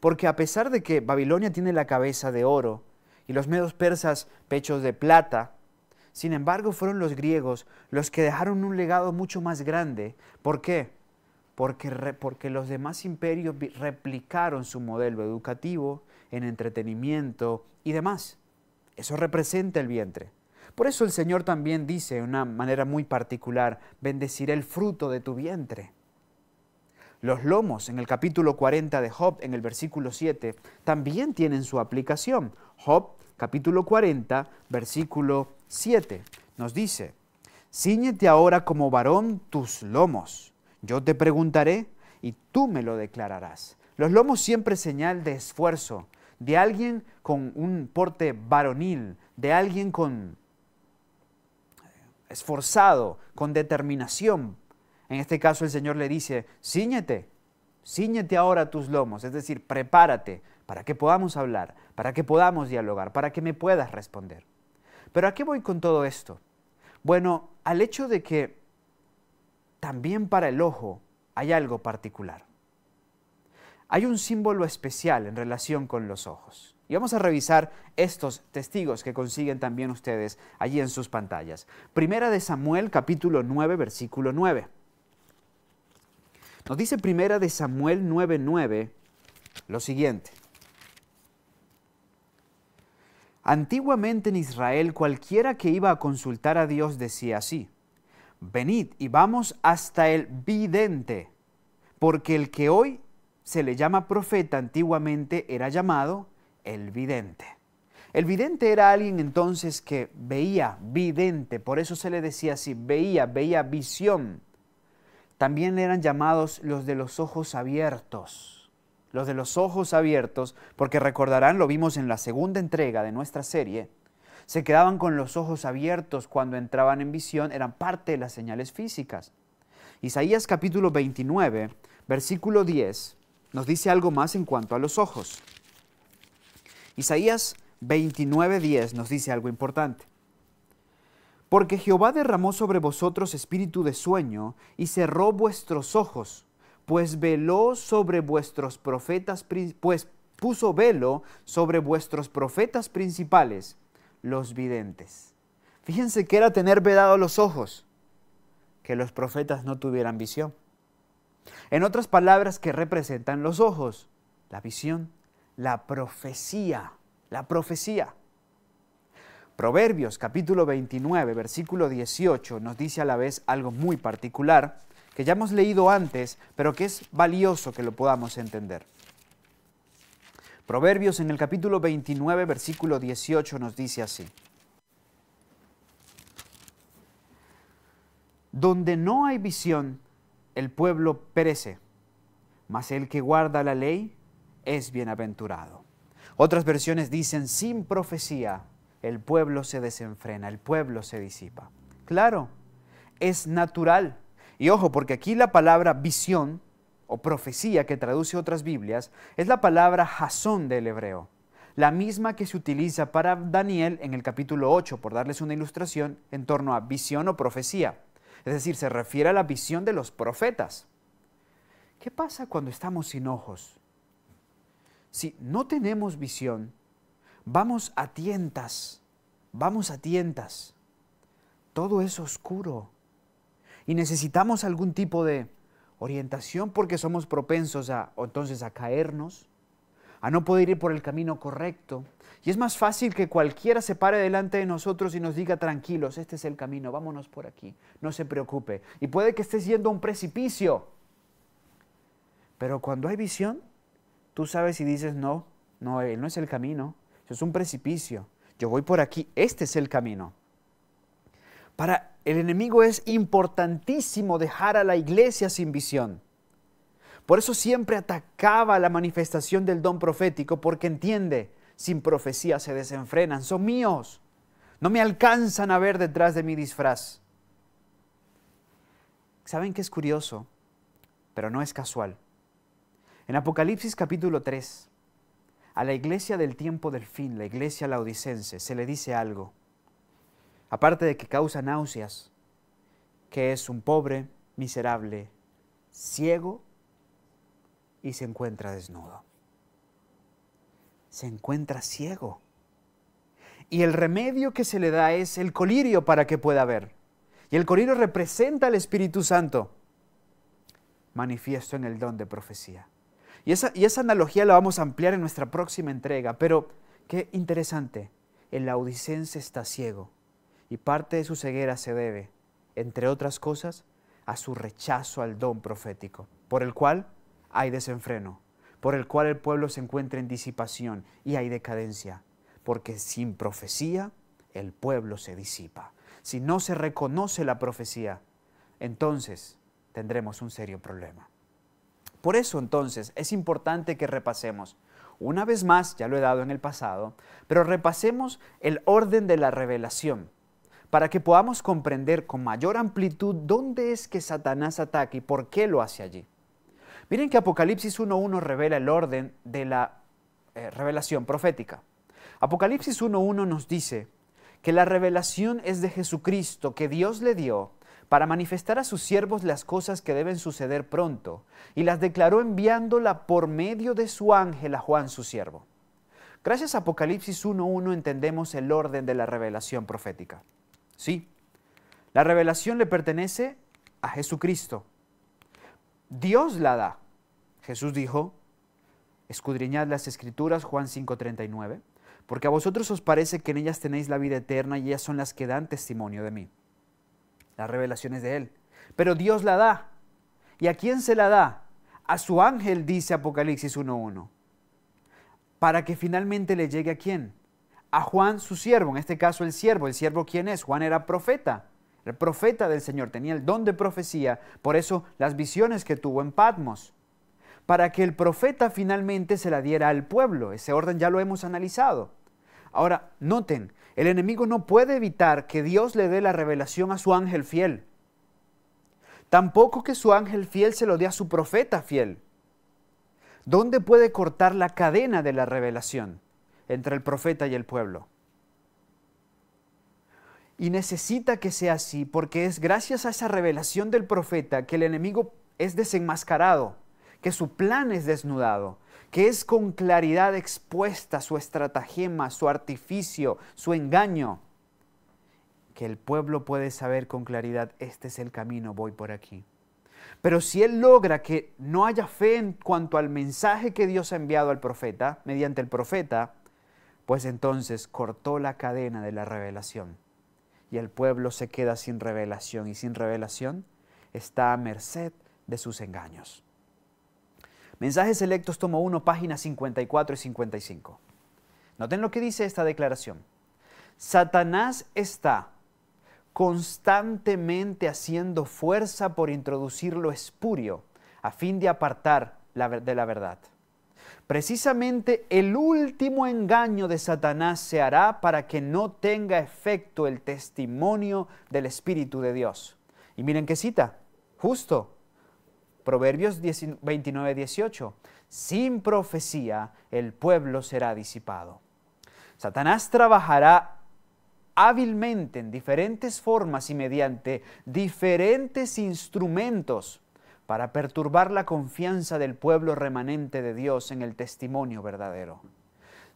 Porque a pesar de que Babilonia tiene la cabeza de oro y los medos persas pechos de plata, Sin embargo, fueron los griegos los que dejaron un legado mucho más grande. ¿Por qué? Porque los demás imperios replicaron su modelo educativo en entretenimiento y demás. Eso representa el vientre. Por eso el Señor también dice de una manera muy particular, bendeciré el fruto de tu vientre. Los lomos en el capítulo 40 de Job, en el versículo 7, también tienen su aplicación. Job, capítulo 40, versículo 7, nos dice, «Cíñete ahora como varón tus lomos. Yo te preguntaré y tú me lo declararás». Los lomos siempre señal de esfuerzo, de alguien con un porte varonil, de alguien esforzado, con determinación. En este caso el Señor le dice, cíñete ahora tus lomos, es decir, prepárate para que podamos hablar, para que podamos dialogar, para que me puedas responder. Pero ¿a qué voy con todo esto? Bueno, al hecho de que también para el ojo hay algo particular. Hay un símbolo especial en relación con los ojos. Y vamos a revisar estos testigos que consiguen también ustedes allí en sus pantallas. Primera de Samuel, capítulo 9, versículo 9. Nos dice Primera de Samuel 9:9 lo siguiente. Antiguamente en Israel cualquiera que iba a consultar a Dios decía así, venid y vamos hasta el vidente, porque el que hoy se le llama profeta antiguamente era llamado el vidente. El vidente era alguien entonces que veía, vidente, por eso se le decía así, veía visión. También eran llamados los de los ojos abiertos. Los de los ojos abiertos, porque recordarán, lo vimos en la segunda entrega de nuestra serie, se quedaban con los ojos abiertos cuando entraban en visión, eran parte de las señales físicas. Isaías capítulo 29, versículo 10, nos dice algo más en cuanto a los ojos. Isaías 29:10 nos dice algo importante. Porque Jehová derramó sobre vosotros espíritu de sueño y cerró vuestros ojos, pues veló sobre vuestros profetas, pues puso velo sobre vuestros profetas principales, los videntes. Fíjense que era tener vedados los ojos, que los profetas no tuvieran visión. En otras palabras, ¿qué representan los ojos? La visión, la profecía, la profecía. Proverbios capítulo 29, versículo 18 nos dice a la vez algo muy particular que ya hemos leído antes, pero que es valioso que lo podamos entender. Proverbios en el capítulo 29, versículo 18 nos dice así. Donde no hay visión, el pueblo perece, mas el que guarda la ley es bienaventurado. Otras versiones dicen, sin profecía, el pueblo se desenfrena, el pueblo se disipa. Claro, es natural. Y ojo, porque aquí la palabra visión o profecía que traduce otras Biblias es la palabra jasón del hebreo, la misma que se utiliza para Daniel en el capítulo 8, por darles una ilustración en torno a visión o profecía. Es decir, se refiere a la visión de los profetas. ¿Qué pasa cuando estamos sin ojos? Si no tenemos visión, vamos a tientas. Todo es oscuro. Y necesitamos algún tipo de orientación porque somos propensos entonces a caernos, a no poder ir por el camino correcto. Y es más fácil que cualquiera se pare delante de nosotros y nos diga, tranquilos, este es el camino, vámonos por aquí, no se preocupe. Y puede que estés yendo a un precipicio. Pero cuando hay visión, tú sabes y dices, no es el camino, eso es un precipicio. Yo voy por aquí, este es el camino. Para el enemigo es importantísimo dejar a la iglesia sin visión. Por eso siempre atacaba la manifestación del don profético, porque entiende, sin profecía se desenfrenan, son míos, no me alcanzan a ver detrás de mi disfraz. ¿Saben qué es curioso? Pero no es casual. En Apocalipsis capítulo 3, a la iglesia del tiempo del fin, la iglesia laodicense, se le dice algo. Aparte de que causa náuseas, que es un pobre, miserable, ciego y se encuentra desnudo. Se encuentra ciego. Y el remedio que se le da es el colirio para que pueda ver. Y el colirio representa al Espíritu Santo, manifiesto en el don de profecía. Y esa analogía la vamos a ampliar en nuestra próxima entrega, pero qué interesante, el laodicense está ciego y parte de su ceguera se debe, entre otras cosas, a su rechazo al don profético, por el cual hay desenfreno, por el cual el pueblo se encuentra en disipación y hay decadencia, porque sin profecía el pueblo se disipa. Si no se reconoce la profecía, entonces tendremos un serio problema. Por eso entonces es importante que repasemos, una vez más, ya lo he dado en el pasado, pero repasemos el orden de la revelación para que podamos comprender con mayor amplitud dónde es que Satanás ataca y por qué lo hace allí. Miren que Apocalipsis 1.1 revela el orden de la revelación profética. Apocalipsis 1.1 nos dice que la revelación es de Jesucristo que Dios le dio para manifestar a sus siervos las cosas que deben suceder pronto, y las declaró enviándola por medio de su ángel a Juan su siervo. Gracias a Apocalipsis 1.1 entendemos el orden de la revelación profética. Sí, la revelación le pertenece a Jesucristo. Dios la da. Jesús dijo, escudriñad las Escrituras, Juan 5.39, porque a vosotros os parece que en ellas tenéis la vida eterna y ellas son las que dan testimonio de mí. La revelación es de Él, pero Dios la da. ¿Y a quién se la da? A su ángel, dice Apocalipsis 1.1. Para que finalmente le llegue ¿a quién? A Juan su siervo, en este caso el siervo. ¿El siervo quién es? Juan era profeta, el profeta del Señor, tenía el don de profecía, por eso las visiones que tuvo en Patmos. Para que el profeta finalmente se la diera al pueblo. Ese orden ya lo hemos analizado. Ahora, noten, el enemigo no puede evitar que Dios le dé la revelación a su ángel fiel. Tampoco que su ángel fiel se lo dé a su profeta fiel. ¿Dónde puede cortar la cadena de la revelación entre el profeta y el pueblo? Y necesita que sea así porque es gracias a esa revelación del profeta que el enemigo es desenmascarado, que su plan es desnudado, que es con claridad expuesta su estratagema, su artificio, su engaño, que el pueblo puede saber con claridad, este es el camino, voy por aquí. Pero si él logra que no haya fe en cuanto al mensaje que Dios ha enviado al profeta, mediante el profeta, pues entonces cortó la cadena de la revelación. Y el pueblo se queda sin revelación, y sin revelación está a merced de sus engaños. Mensajes Selectos, tomo 1, páginas 54 y 55. Noten lo que dice esta declaración. Satanás está constantemente haciendo fuerza por introducir lo espurio a fin de apartar de la verdad. Precisamente el último engaño de Satanás se hará para que no tenga efecto el testimonio del Espíritu de Dios. Y miren qué cita, justo, Proverbios 29:18. Sin profecía el pueblo será disipado. Satanás trabajará hábilmente en diferentes formas y mediante diferentes instrumentos para perturbar la confianza del pueblo remanente de Dios en el testimonio verdadero.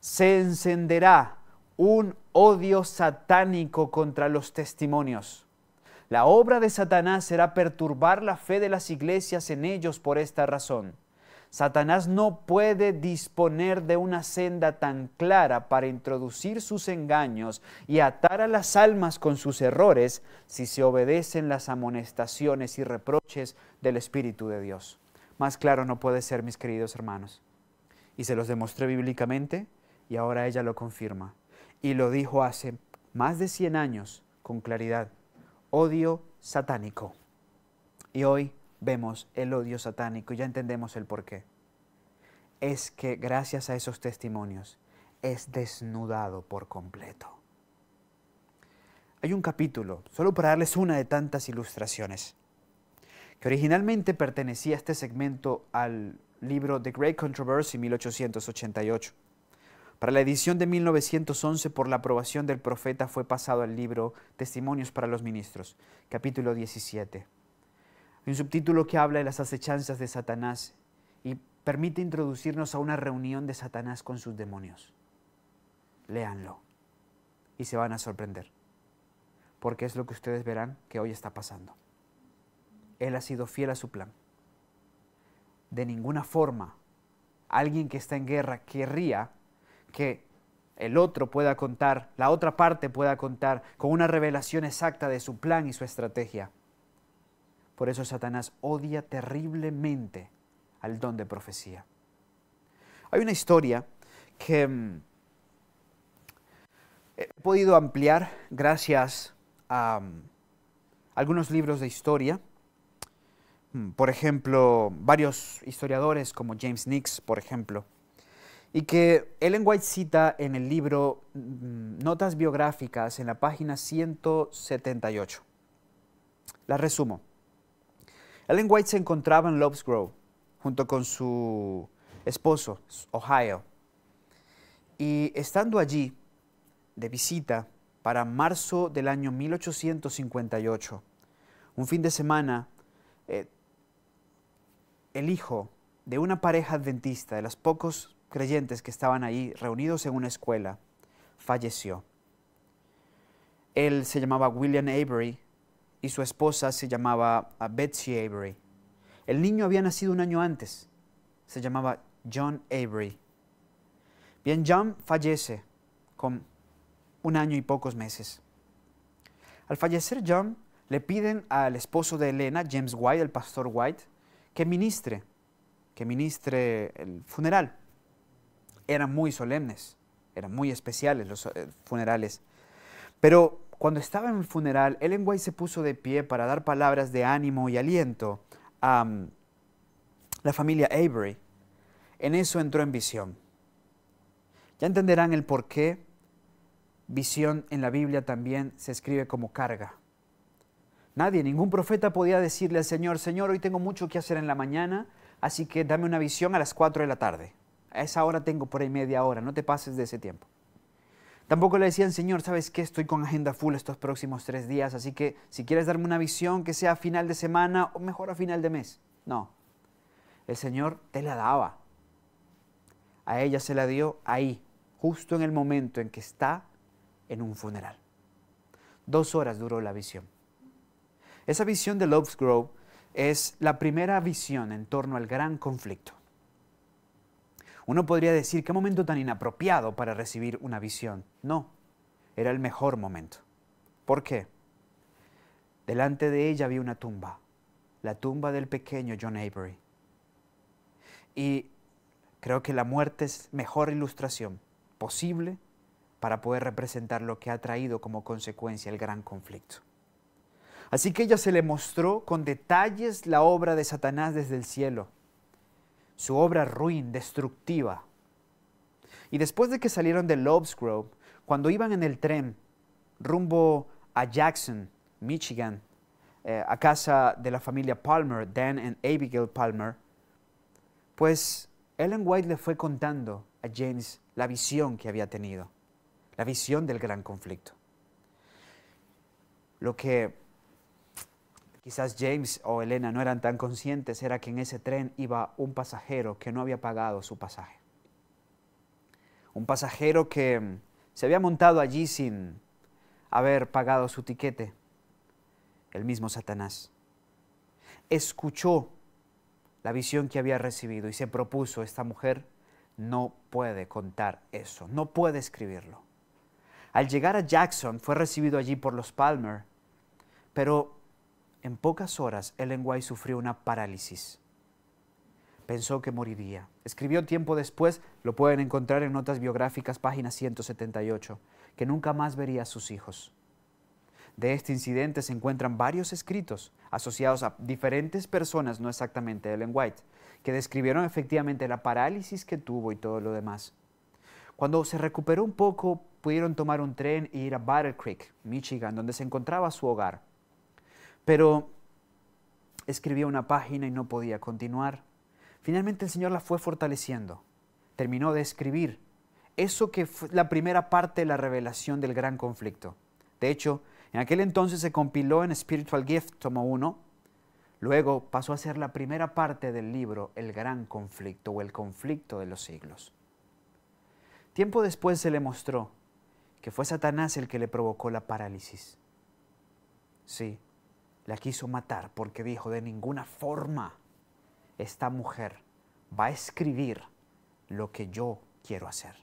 Se encenderá un odio satánico contra los testimonios. La obra de Satanás será perturbar la fe de las iglesias en ellos por esta razón. Satanás no puede disponer de una senda tan clara para introducir sus engaños y atar a las almas con sus errores si se obedecen las amonestaciones y reproches del Espíritu de Dios. Más claro no puede ser, mis queridos hermanos. Y se los demostré bíblicamente y ahora ella lo confirma. Y lo dijo hace más de 100 años con claridad. Odio satánico. Y hoy vemos el odio satánico, ya entendemos el porqué. Es que gracias a esos testimonios es desnudado por completo. Hay un capítulo, solo para darles una de tantas ilustraciones, que originalmente pertenecía a este segmento al libro The Great Controversy 1888. Para la edición de 1911, por la aprobación del profeta, fue pasado al libro Testimonios para los Ministros, capítulo 17. Hay un subtítulo que habla de las acechanzas de Satanás y permite introducirnos a una reunión de Satanás con sus demonios. Léanlo. y se van a sorprender, porque es lo que ustedes verán que hoy está pasando. Él ha sido fiel a su plan. De ninguna forma alguien que está en guerra querría que el otro pueda contar, la otra parte pueda contar con una revelación exacta de su plan y su estrategia. Por eso Satanás odia terriblemente al don de profecía. Hay una historia que he podido ampliar gracias a algunos libros de historia. Por ejemplo, varios historiadores como James Nix, por ejemplo, y que Ellen White cita en el libro Notas biográficas en la página 178. La resumo. Ellen White se encontraba en Loves Grove junto con su esposo, Ohio, y estando allí de visita para marzo del año 1858, un fin de semana, el hijo de una pareja adventista, de los pocos creyentes que estaban ahí reunidos en una escuela, falleció. Él se llamaba William Avery y su esposa se llamaba Betsy Avery. El niño había nacido un año antes, se llamaba John Avery. Bien, John fallece con 1 año y pocos meses. Al fallecer John, le piden al esposo de Elena, James White, el pastor White, que ministre el funeral. Eran muy solemnes, eran muy especiales los funerales. Pero cuando estaba en el funeral, Ellen White se puso de pie para dar palabras de ánimo y aliento a la familia Avery. En eso entró en visión. Ya entenderán el por qué visión en la Biblia también se escribe como carga. Nadie, ningún profeta podía decirle al Señor, Señor, hoy tengo mucho que hacer en la mañana, así que dame una visión a las 4 de la tarde. A esa hora tengo por ahí media hora, no te pases de ese tiempo. Tampoco le decían, Señor, ¿sabes qué? Estoy con agenda full estos próximos 3 días, así que si quieres darme una visión que sea a final de semana o mejor a final de mes. No, el Señor te la daba. A ella se la dio ahí, justo en el momento en que está en un funeral. 2 horas duró la visión. Esa visión de Loves Grove es la primera visión en torno al gran conflicto. Uno podría decir, ¿qué momento tan inapropiado para recibir una visión? No, era el mejor momento. ¿Por qué? Delante de ella había una tumba, la tumba del pequeño John Avery. Y creo que la muerte es mejor ilustración posible para poder representar lo que ha traído como consecuencia el gran conflicto. Así que ella se le mostró con detalles la obra de Satanás desde el cielo, su obra ruin, destructiva. Y después de que salieron de Loves Grove, cuando iban en el tren rumbo a Jackson, Michigan, a casa de la familia Palmer, Dan y Abigail Palmer, pues Ellen White le fue contando a James la visión que había tenido, la visión del gran conflicto. Lo que quizás James o Elena no eran tan conscientes era que en ese tren iba un pasajero que no había pagado su pasaje. Un pasajero que se había montado allí sin haber pagado su tiquete. El mismo Satanás. Escuchó la visión que había recibido y se propuso, esta mujer no puede contar eso, no puede escribirlo. Al llegar a Jackson fue recibido allí por los Palmer, pero en pocas horas Ellen White sufrió una parálisis. Pensó que moriría. Escribió tiempo después, lo pueden encontrar en Notas biográficas, página 178, que nunca más vería a sus hijos. De este incidente se encuentran varios escritos asociados a diferentes personas, no exactamente Ellen White, que describieron efectivamente la parálisis que tuvo y todo lo demás. Cuando se recuperó un poco, pudieron tomar un tren e ir a Battle Creek, Michigan, donde se encontraba su hogar. Pero escribió una página y no podía continuar. Finalmente el Señor la fue fortaleciendo. Terminó de escribir eso que fue la primera parte de la revelación del gran conflicto. De hecho, en aquel entonces se compiló en Spiritual Gift, tomo 1. Luego pasó a ser la primera parte del libro, El Gran Conflicto o El Conflicto de los Siglos. Tiempo después se le mostró que fue Satanás el que le provocó la parálisis. Sí, la quiso matar porque dijo, de ninguna forma esta mujer va a escribir lo que yo quiero hacer,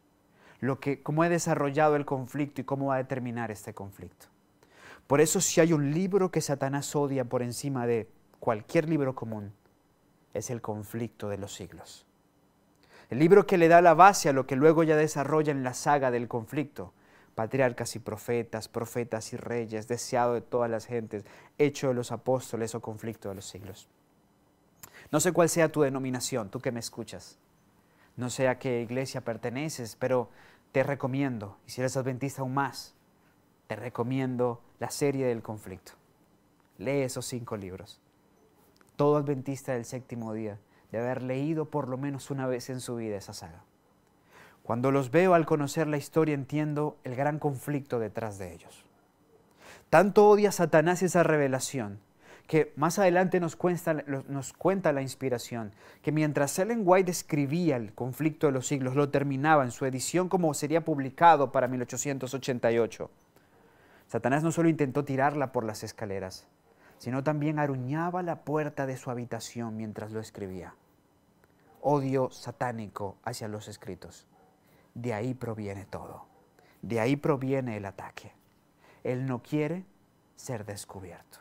cómo he desarrollado el conflicto y cómo va a terminar este conflicto. Por eso, si hay un libro que Satanás odia por encima de cualquier libro común, es el conflicto de los siglos. El libro que le da la base a lo que luego ya desarrolla en la saga del conflicto. Patriarcas y profetas, profetas y reyes, deseado de todas las gentes, hecho de los apóstoles o conflicto de los siglos. No sé cuál sea tu denominación, tú que me escuchas. No sé a qué iglesia perteneces, pero te recomiendo, y si eres adventista aún más, te recomiendo la serie del conflicto. Lee esos 5 libros. Todo adventista del séptimo día de haber leído por lo menos una vez en su vida esa saga. Cuando los veo, al conocer la historia, entiendo el gran conflicto detrás de ellos. Tanto odia Satanás esa revelación, que más adelante nos cuenta la inspiración, que mientras Ellen White escribía el conflicto de los siglos, lo terminaba en su edición como sería publicado para 1888. Satanás no solo intentó tirarla por las escaleras, sino también aruñaba la puerta de su habitación mientras lo escribía. Odio satánico hacia los escritos. De ahí proviene todo. De ahí proviene el ataque. Él no quiere ser descubierto.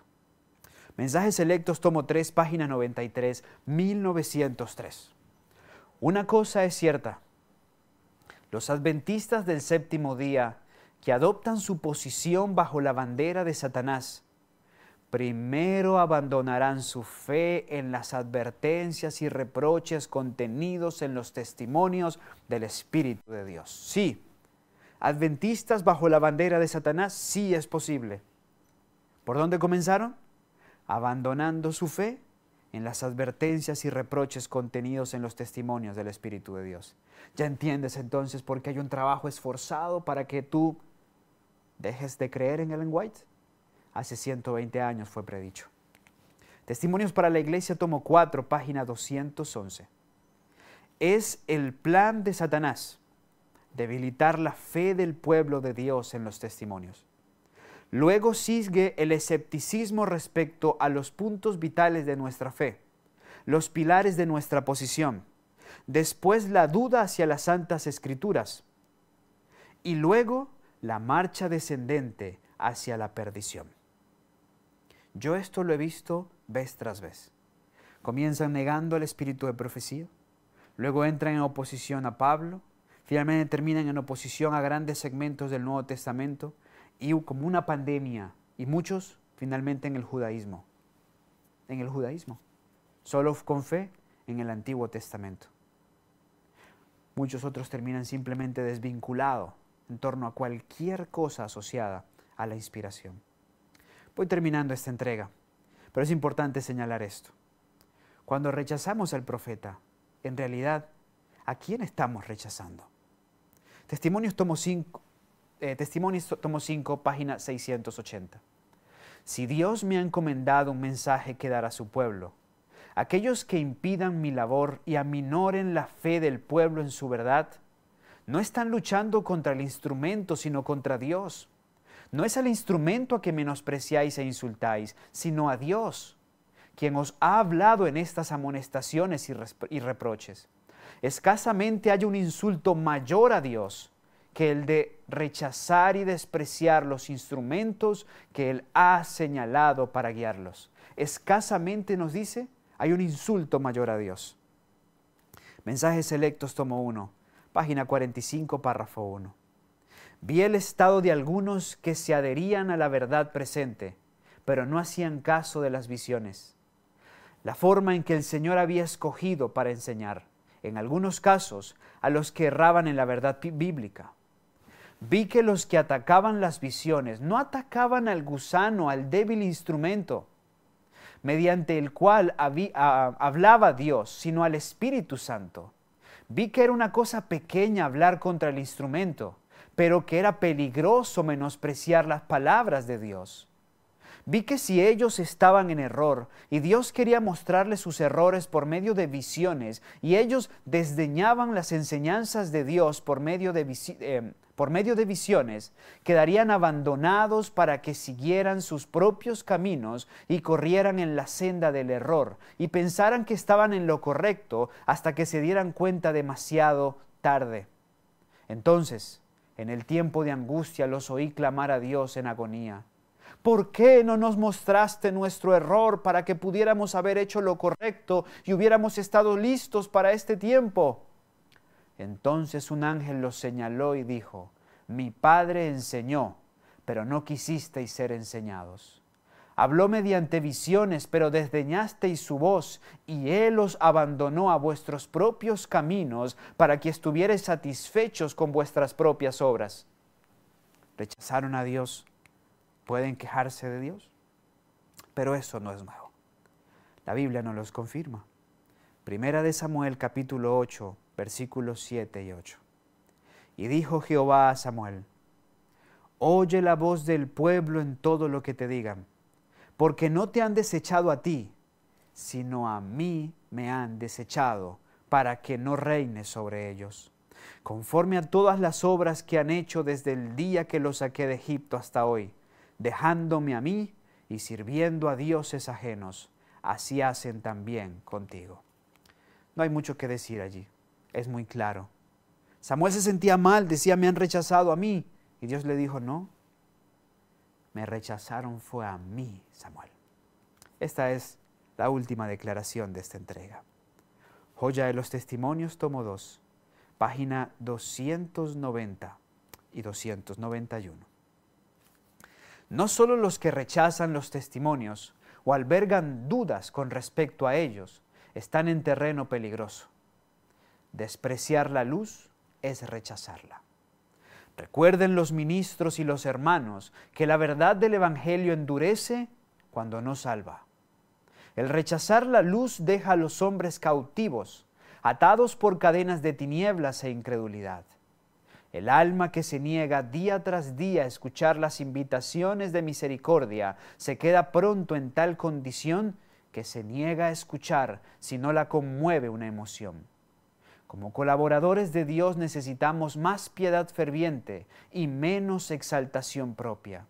Mensajes Selectos, tomo 3, página 93, 1903. Una cosa es cierta. Los adventistas del séptimo día que adoptan su posición bajo la bandera de Satanás, primero abandonarán su fe en las advertencias y reproches contenidos en los testimonios del Espíritu de Dios. Sí, adventistas bajo la bandera de Satanás, sí es posible. ¿Por dónde comenzaron? Abandonando su fe en las advertencias y reproches contenidos en los testimonios del Espíritu de Dios. ¿Ya entiendes entonces por qué hay un trabajo esforzado para que tú dejes de creer en Ellen White? Hace 120 años fue predicho. Testimonios para la Iglesia, tomo 4, página 211. Es el plan de Satanás debilitar la fe del pueblo de Dios en los testimonios. Luego sigue el escepticismo respecto a los puntos vitales de nuestra fe, los pilares de nuestra posición. Después la duda hacia las Santas Escrituras. Y luego la marcha descendente hacia la perdición. Yo esto lo he visto vez tras vez. Comienzan negando el espíritu de profecía, luego entran en oposición a Pablo, finalmente terminan en oposición a grandes segmentos del Nuevo Testamento y como una pandemia, y muchos finalmente en el judaísmo. En el judaísmo, solo con fe en el Antiguo Testamento. Muchos otros terminan simplemente desvinculados en torno a cualquier cosa asociada a la inspiración. Voy terminando esta entrega, pero es importante señalar esto. Cuando rechazamos al profeta, en realidad, ¿a quién estamos rechazando? Testimonios tomo 5, página 680. Si Dios me ha encomendado un mensaje que dar a su pueblo, aquellos que impidan mi labor y aminoren la fe del pueblo en su verdad, no están luchando contra el instrumento, sino contra Dios. No es al instrumento a que menospreciáis e insultáis, sino a Dios, quien os ha hablado en estas amonestaciones y reproches. Escasamente hay un insulto mayor a Dios que el de rechazar y despreciar los instrumentos que Él ha señalado para guiarlos. Escasamente, nos dice, hay un insulto mayor a Dios. Mensajes Selectos, tomo 1, página 45, párrafo 1. Vi el estado de algunos que se adherían a la verdad presente, pero no hacían caso de las visiones. La forma en que el Señor había escogido para enseñar, en algunos casos, a los que erraban en la verdad bíblica. Vi que los que atacaban las visiones no atacaban al gusano, al débil instrumento, mediante el cual hablaba Dios, sino al Espíritu Santo. Vi que era una cosa pequeña hablar contra el instrumento, pero que era peligroso menospreciar las palabras de Dios. Vi que si ellos estaban en error y Dios quería mostrarles sus errores por medio de visiones y ellos desdeñaban las enseñanzas de Dios por medio por medio de visiones, quedarían abandonados para que siguieran sus propios caminos y corrieran en la senda del error y pensaran que estaban en lo correcto hasta que se dieran cuenta demasiado tarde. Entonces, en el tiempo de angustia los oí clamar a Dios en agonía. ¿Por qué no nos mostraste nuestro error para que pudiéramos haber hecho lo correcto y hubiéramos estado listos para este tiempo? Entonces un ángel los señaló y dijo: mi Padre enseñó, pero no quisisteis ser enseñados. Habló mediante visiones, pero desdeñasteis su voz, y Él os abandonó a vuestros propios caminos para que estuvierais satisfechos con vuestras propias obras. ¿Rechazaron a Dios? ¿Pueden quejarse de Dios? Pero eso no es nuevo. La Biblia nos los confirma. Primera de Samuel capítulo 8, versículos 7 y 8. Y dijo Jehová a Samuel: oye la voz del pueblo en todo lo que te digan, porque no te han desechado a ti, sino a mí me han desechado, para que no reines sobre ellos, conforme a todas las obras que han hecho desde el día que los saqué de Egipto hasta hoy, dejándome a mí y sirviendo a dioses ajenos. Así hacen también contigo. No hay mucho que decir allí, es muy claro. Samuel se sentía mal, decía: me han rechazado a mí. Y Dios le dijo: no, me rechazaron fue a mí, Samuel. Esta es la última declaración de esta entrega. Joya de los Testimonios, tomo 2, página 290 y 291. No solo los que rechazan los testimonios o albergan dudas con respecto a ellos están en terreno peligroso. Despreciar la luz es rechazarla. Recuerden los ministros y los hermanos que la verdad del Evangelio endurece cuando no salva. El rechazar la luz deja a los hombres cautivos, atados por cadenas de tinieblas e incredulidad. El alma que se niega día tras día a escuchar las invitaciones de misericordia se queda pronto en tal condición que se niega a escuchar si no la conmueve una emoción. Como colaboradores de Dios necesitamos más piedad ferviente y menos exaltación propia.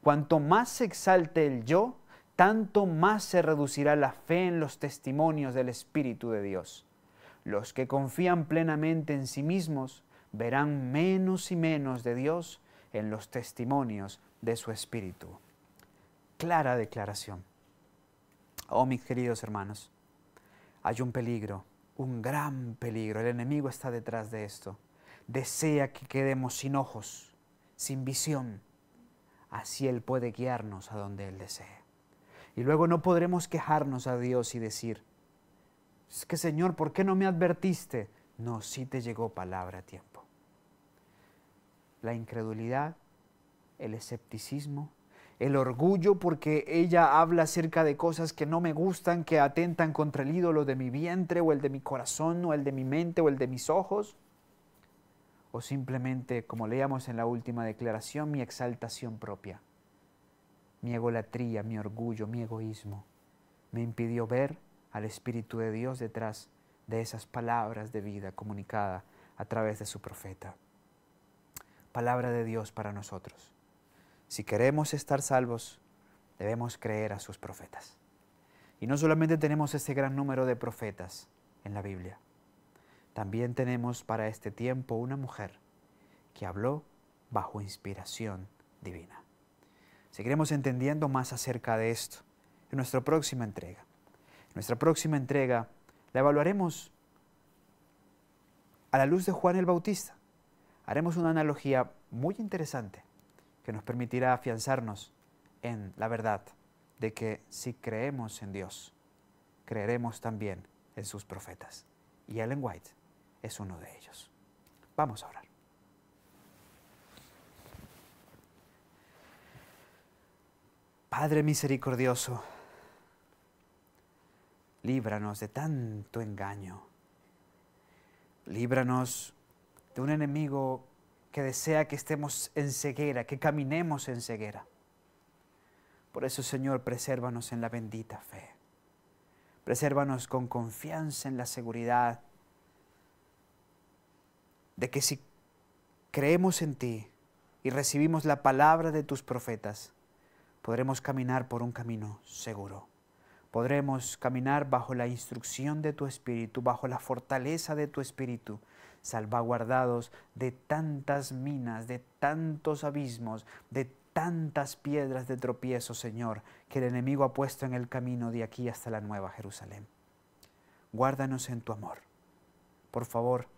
Cuanto más se exalte el yo, tanto más se reducirá la fe en los testimonios del Espíritu de Dios. Los que confían plenamente en sí mismos verán menos y menos de Dios en los testimonios de su Espíritu. Clara declaración. Oh, mis queridos hermanos, hay un peligro, un gran peligro. El enemigo está detrás de esto. Desea que quedemos sin ojos, sin visión. Así Él puede guiarnos a donde Él desee. Y luego no podremos quejarnos a Dios y decir: es que Señor, ¿por qué no me advertiste? No, sí te llegó palabra a tiempo. La incredulidad, el escepticismo, el orgullo porque ella habla acerca de cosas que no me gustan, que atentan contra el ídolo de mi vientre o el de mi corazón o el de mi mente o el de mis ojos. O simplemente, como leíamos en la última declaración, mi exaltación propia, mi egolatría, mi orgullo, mi egoísmo, me impidió ver al Espíritu de Dios detrás de esas palabras de vida comunicada a través de su profeta. Palabra de Dios para nosotros. Si queremos estar salvos, debemos creer a sus profetas. Y no solamente tenemos este gran número de profetas en la Biblia, también tenemos para este tiempo una mujer que habló bajo inspiración divina. Seguiremos entendiendo más acerca de esto en nuestra próxima entrega. En nuestra próxima entrega la evaluaremos a la luz de Juan el Bautista. Haremos una analogía muy interesante que nos permitirá afianzarnos en la verdad de que si creemos en Dios, creeremos también en sus profetas. Y Ellen White es uno de ellos. Vamos a orar. Padre misericordioso, líbranos de tanto engaño. Líbranos de un enemigo que desea que estemos en ceguera, que caminemos en ceguera. Por eso, Señor, presérvanos en la bendita fe. Presérvanos con confianza en la seguridad de que si creemos en ti y recibimos la palabra de tus profetas, podremos caminar por un camino seguro. Podremos caminar bajo la instrucción de tu Espíritu, bajo la fortaleza de tu Espíritu, salvaguardados de tantas minas, de tantos abismos, de tantas piedras de tropiezo, Señor, que el enemigo ha puesto en el camino de aquí hasta la Nueva Jerusalén. Guárdanos en tu amor. Por favor,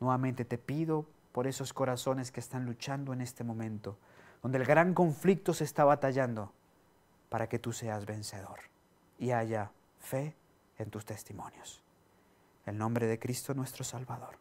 nuevamente te pido por esos corazones que están luchando en este momento, donde el gran conflicto se está batallando, para que tú seas vencedor y haya fe en tus testimonios. En el nombre de Cristo nuestro Salvador.